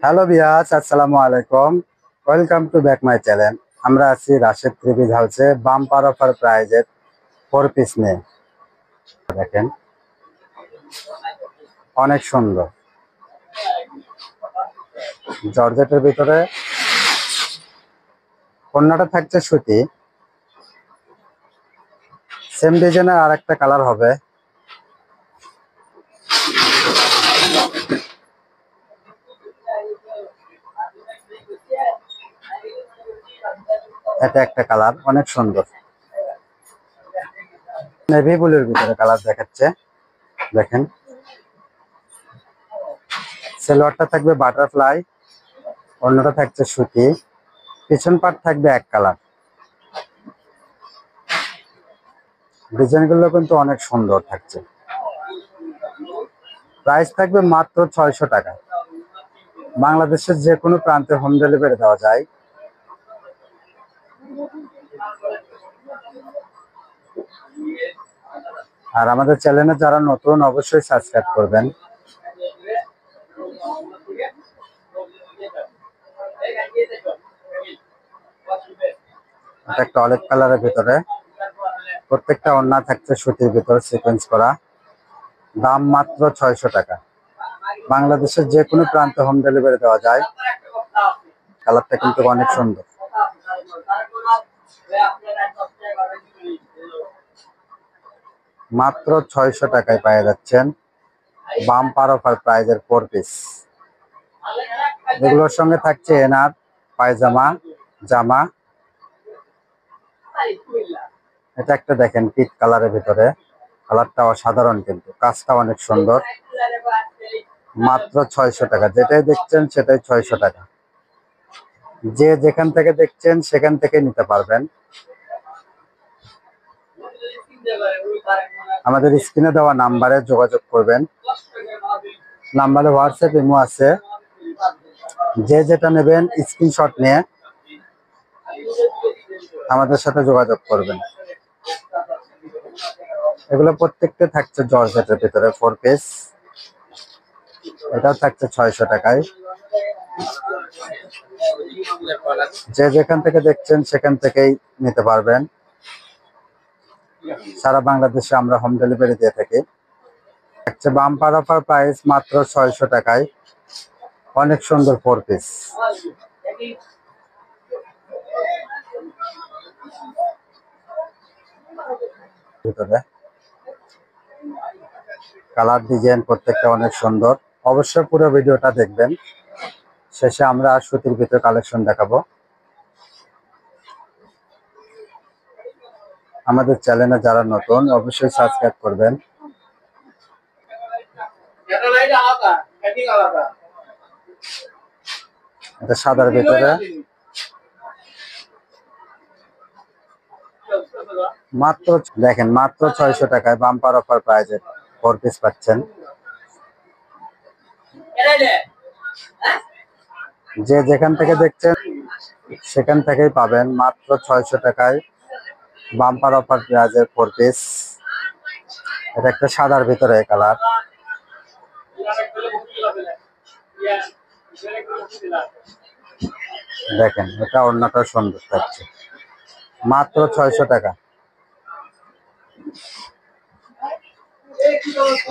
Hello viewers, আসসালামু আলাইকুম। Welcome to back my channel. আমরা আছি রাশেদ থ্রি পিস হাউসে বাম্পার অফার প্রাইজের 4 পিস নিয়ে। দেখেন অনেক সুন্দর জর্জেটের ভিতরে অন্যটা থাকছে সুতি, সেম ডিজাইনের আর একটা কালার হবে। এটা একটা কালার অনেক সুন্দর, নেভি ব্লুর ভিতরে কালার দেখাচ্ছে। দেখেন সালোয়ারটা থাকবে বাটারফ্লাই, অন্যটা থাকছে সুতি, পিছন পাট থাকবে এক কালার। ডিজাইনগুলো কিন্তু অনেক সুন্দর থাকছে। প্রাইস থাকবে মাত্র 600 টাকা। বাংলাদেশের যে কোনো প্রান্তে হোম ডেলিভারি দেওয়া যায়। আর আমাদের চ্যানেলে যারা নতুন অবশ্যই সাবস্ক্রাইব করবেন। এটা একটা অলিভ কালারের ভিতরে, প্রত্যেকটা ওড়না থাকছে সুতির ভিতরে সিকোয়েন্স করা। দাম মাত্র 600 টাকা। বাংলাদেশের যে কোনো প্রান্তে হোম ডেলিভারি দেওয়া যায়। কালারটা কিন্তু অনেক সুন্দর। মাত্র 600 টাকায় পেয়ে যাচ্ছেন বাম্পার অফার প্রাইজের 4 পিস। এগুলোর সঙ্গে থাকছে এনার, পায়জামা, জামা। এটা একটা দেখেন পিট কালারের ভিতরে, কালারটা অসাধারণ, কিন্তু কাজটা অনেক সুন্দর। মাত্র 600 টাকা। যেটাই দেখছেন সেটাই 600 টাকা। যে যেখান থেকে দেখছেন সেখান থেকে নিতে পারবেন। আমাদের স্ক্রিনে দেওয়া নাম্বারে যোগাযোগ করবেন। নাম্বারে হোয়াটসঅ্যাপ ইমো আছে। যে যেটা নেবেন স্ক্রিনশট নিয়ে আমাদের সাথে যোগাযোগ করবেন। এগুলো প্রত্যেকটা থাকছে জর্জেটের ভিতরে 4 পিস। এটাও থাকছে 600 টাকায়। যে যেখান থেকে দেখছেন সেখান থেকেই নিতে পারবেন। সারা বাংলাদেশে আমরা হোম ডেলিভারি দিয়ে থাকি। থাকছে বাম্পার অফার প্রাইস মাত্র 600 টাকায়। অনেক সুন্দর 4 পিস। ভিতরে কালার ডিজাইন প্রত্যেকটা অনেক সুন্দর। অবশ্যই পুরো ভিডিওটা দেখবেন। শেষে আমরা সুতির ভিতরে কালেকশন দেখাবো। আমাদের চ্যানেলে যারা নতুন অবশ্যই সাবস্ক্রাইব করবেন। এটা সাদার ভিতরে মাত্র দেখেন মাত্র 600 টাকায় বাম্পার অফার প্রাইজে 4 পিস পাচ্ছেন। যে যেখান থেকে দেখছেন সেখান থেকেই পাবেন মাত্র 600 টাকায় বাম্পার অফার প্রাইজের 4 পিস। এটা একটা সাদার ভিতরে কালার। দেখেন এটা ওড়নাটা সুন্দর থাকছে। মাত্র 600 টাকা।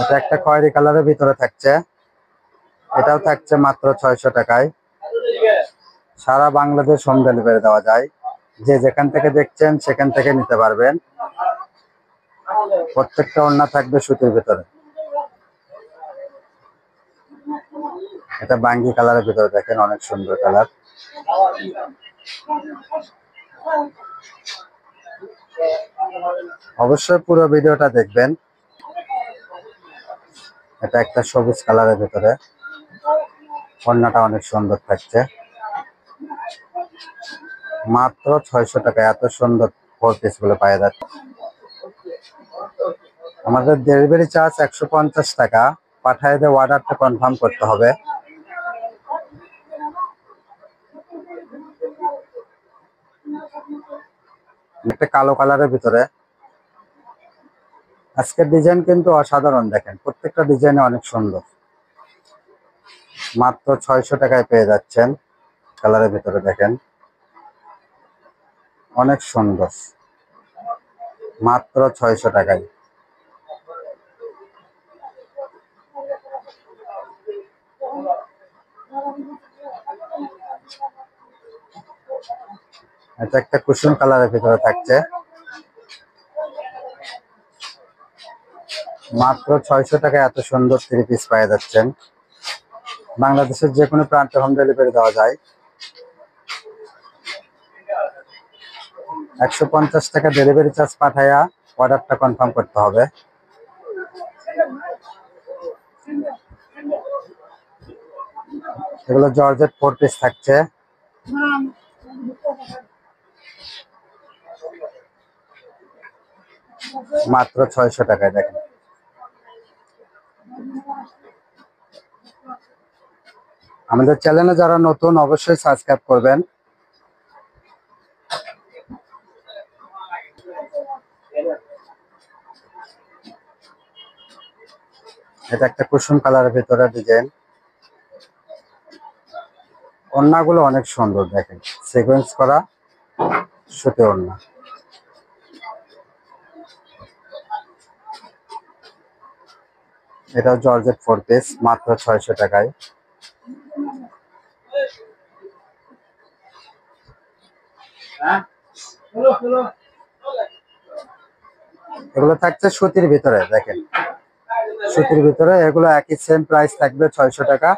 এটা একটা খয়েরি কালারের ভিতরে থাকছে। এটাও থাকছে মাত্র 600 টাকায়। সারা বাংলাদেশ হোম ডেলিভারি দেওয়া যায়। যে যেখান থেকে দেখছেন সেখান থেকে নিতে পারবেন। প্রত্যেকটা ওড়না থাকবে সুতির ভিতরে। এটা বাঙ্গি কালারের ভিতরে দেখেন অনেক সুন্দর কালার। অবশ্যই পুরো ভিডিওটা দেখবেন। এটা একটা সবুজ কালারের ভিতরে, ওড়নাটা অনেক সুন্দর থাকছে। মাত্র 600 টাকা এত সুন্দর 4 পিস গুলো পাওয়া যাচ্ছে। আমাদের ডেলিভারি চার্জ 150 টাকা। পাঠায় দিয়ে অর্ডারটা কনফার্ম করতে হবে। একটা কালো কালারের ভিতরে, আজকের ডিজাইন কিন্তু অসাধারণ। দেখেন প্রত্যেকটা ডিজাইনে অনেক সুন্দর। মাত্র 600 টাকায় পেয়ে যাচ্ছেন। কালারের ভিতরে দেখেন অনেক সুন্দর, মাত্র 600 টাকায়। এটা একটা কুসুম কালারের ভিতরে থাকছে, মাত্র 600 টাকায় এত সুন্দর 3 পিস পেয়ে যাচ্ছেন। বাংলাদেশের যে কোনো প্রান্তে হোম ডেলিভারি দেওয়া যায়। 150 টাকা ডেলিভারি চার্জ পাঠায়া অর্ডারটা কনফার্ম করতে হবে। এগুলো জর্জেট 4 পিস থাকছে, মাত্র 600 টাকায়। দেখেন আমাদের চ্যানেলে যারা নতুন অবশ্যই সাবস্ক্রাইব করবেন। এটা একটা কুসুম কালারের ভিতরে ডিজাইন, ওড়নাগুলো অনেক সুন্দর দেখেন, সিকোয়েন্স করা সুতি ওড়না। এটা জর্জেট 4 পিস, মাত্র 600 টাকায়। এগুলো থাকছে সুতির ভিতরে, দেখেন সুতির ভিতরে, এগুলো একই সেম প্রাইস থাকবে 600 টাকা।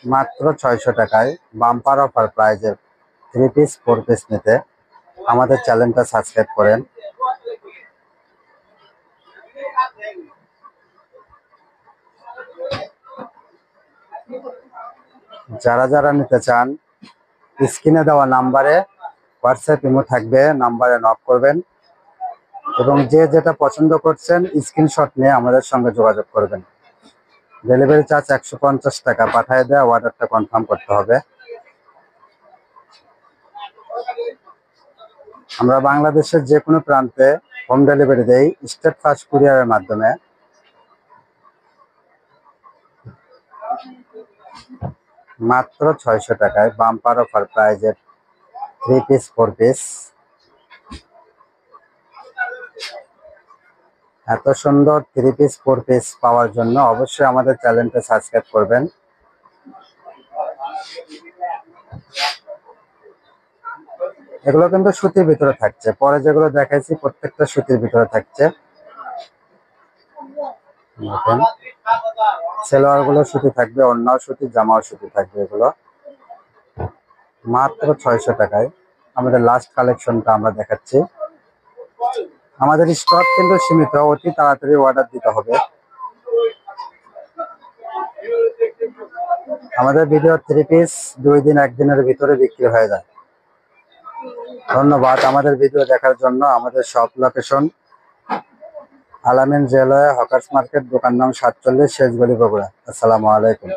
মাত্র 600 টাকায় বাম্পার অফার প্রাইজের 3 পিস 4 পিস নিতে আমাদের চ্যানেলটা সাবস্ক্রাইব করেন। যারা যারা নিতে চান স্ক্রিনে দেওয়া নাম্বারে হোয়াটসঅ্যাপ ইমো থাকবে, নাম্বারে নক করবেন এবং যে যেটা পছন্দ করছেন স্ক্রিনশট নিয়ে আমাদের সঙ্গে যোগাযোগ করবেন। ডেলিভারি চার্জ 150 টাকা, পাঠিয়ে দেওয়া অর্ডারটা কনফার্ম করতে হবে। আমরা বাংলাদেশের যে কোনো প্রান্তে হোম ডেলিভারি দেই স্টেট ফাস্ট কুরিয়ারের মাধ্যমে। মাত্র 600 টাকায় বাম্পার অফার প্রাইজের 3 পিস 4 পিস। এত সুন্দর 3 পিস 4 পিস পাওয়ার জন্য অবশ্যই আমাদের চ্যানেলটা সাবস্ক্রাইব করবেন। এগুলো কিন্তু সুতির ভিতরে থাকছে, পরে যেগুলো দেখাইছি প্রত্যেকটা সুতির ভিতরে থাকছে। দেখেন সেলোয়ার গুলো সুতি থাকবে, ওড়নাও সুতি, জামাও সুতি থাকবে। এগুলো মাত্র 600 টাকায়। আমাদের লাস্ট কালেকশনটা আমরা দেখাচ্ছি। আমাদের স্টক কিন্তু সীমিত, অতি তাড়াতাড়ি অর্ডার দিতে হবে। আমাদের ভিডিও 3 পিস 2 দিন 1 দিনের ভিতরে বিক্রি হয়ে যায়। ধন্যবাদ আমাদের ভিডিও দেখার জন্য। আমাদের শপ লোকেশন আলামিন জুয়েলারি হকার্স মার্কেট, দোকান নাম 47, শেষ গলি, বগুড়া। আসসালামু আলাইকুম।